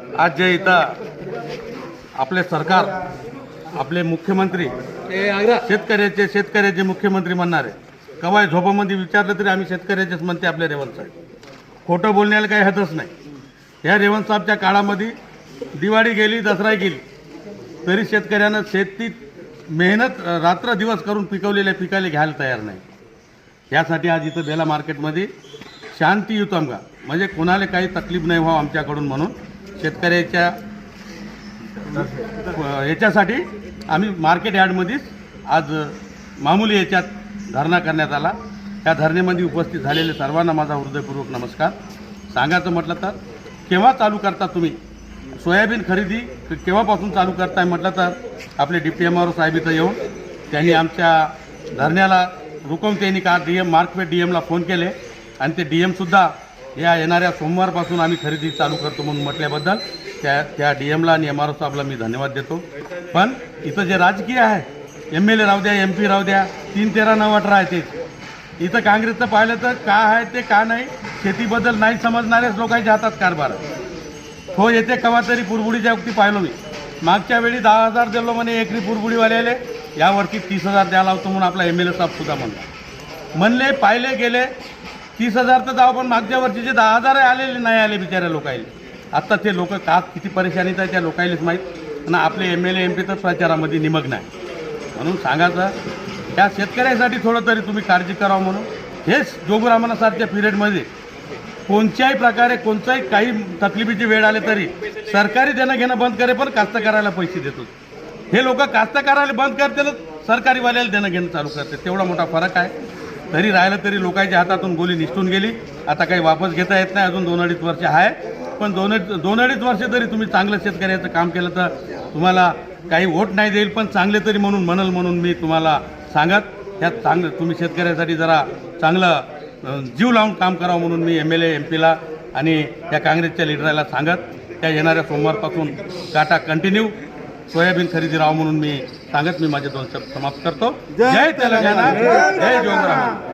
आज जे इथं आपले सरकार, आपले मुख्यमंत्री शेतकऱ्याचे मुख्यमंत्री म्हणणारे, कवाय झोपामध्ये विचारलं तरी आम्ही शेतकऱ्याचेच म्हणते आपले रेवंत साहेब. खोटं बोलण्याला काही हदच नाही. ह्या रेवंत साहेबच्या काळामध्ये दिवाळी गेली, दसरा गेली, तरी शेतकऱ्यांना शेतीत मेहनत रात्र दिवस करून पिकवलेल्या पिकाले घ्यायला तयार नाही. यासाठी आज इथं बेला मार्केटमध्ये शांतीयुत आमगा, म्हणजे कोणाला काही तकलीफ नाही व्हावं आमच्याकडून, म्हणून शेतकऱ्याच्या याच्यासाठी आम्ही मार्केट यार्डमध्येच आज मामूली याच्यात धरणा करण्यात आला. या धरणेमध्ये उपस्थित झालेले सर्वांना माझा हृदयपूर्वक नमस्कार. सांगायचं म्हटलं तर केव्हा चालू करता तुम्ही सोयाबीन खरेदी, केव्हापासून चालू करताय म्हटलं तर आपले DPMR साहेब इथं येऊन त्यांनी आमच्या धरण्याला रुकवून त्यांनी का मार्केट DMला फोन केले आणि ते DMसुद्धा या येणाऱ्या सोमवारपासून आम्ही खरेदी चालू करतो म्हणून म्हटल्याबद्दल त्या DMला आणि MRO साहेबला मी धन्यवाद देतो. पण इथं जे राजकीय आहे, MLA राहू द्या, MP राहू द्या, 3-13-9-18 आहे तेच. इथं काँग्रेसचं पाहिलं तर का आहे ते का नाही, शेतीबद्दल नाही समजणाऱ्याच लोकांच्या हातात कारभार आहे. हो येते केव्हा तरी पुरबुडीच्या वक्ती पाहिलो मी. मागच्या वेळी 10,000 दिलो म्हणे एकरी पुरबुडीवाल्याले, यावरती 30,000 द्यायला होतो म्हणून आपला MLA साहेबसुद्धा म्हणले पाहिले गेले 30,000 तर जाऊ, पण मागच्या वर्षीचे 10,000 आलेले नाही आले बिचाऱ्या लोकायले. आत्ता ते लोक का किती परेशानीत आहे त्या लोकायलेच माहीत. आणि आपले MLA MP तर प्रचारामध्ये निमग्न आहे. म्हणून सांगायचं त्या शेतकऱ्यासाठी थोडं तरी तुम्ही काळजी करावं. म्हणून हेच जोगरामनासारख्या पिरियडमध्ये कोणत्याही प्रकारे कोणताही काही तकलिफीची वेळ आले तरी सरकारी देणं घेणं बंद करे, पण कास्तकाराला पैसे देतो. हे लोक कास्तकाराला बंद करतील, सरकारीवाल्याला देणं घेणं चालू करते. तेवढा मोठा फरक आहे. तरी राहिलं तरी लोकांच्या हातातून गोली निसटून गेली. आता काही वापस घेता येत नाही. अजून 2-2.5 वर्ष आहे. पण 2-2.5 वर्ष तरी तुम्ही चांगलं शेतकऱ्याचं काम केलं तर तुम्हाला काही वोट नाही देईल, पण चांगले तरी म्हणल म्हणून मी तुम्हाला सांगत ह्यात चांगलं तुम्ही शेतकऱ्यासाठी जरा चांगलं जीव लावून काम करावं म्हणून मी MLA MPला आणि त्या काँग्रेसच्या लीडरला सांगत त्या येणाऱ्या सोमवारपासून काटा कंटिन्यू सोयाबीन खरेदी राहावं म्हणून मी सांगत मी माझे 2 शब्द समाप्त करतो. जय तेलंगणा, जय जोगराम.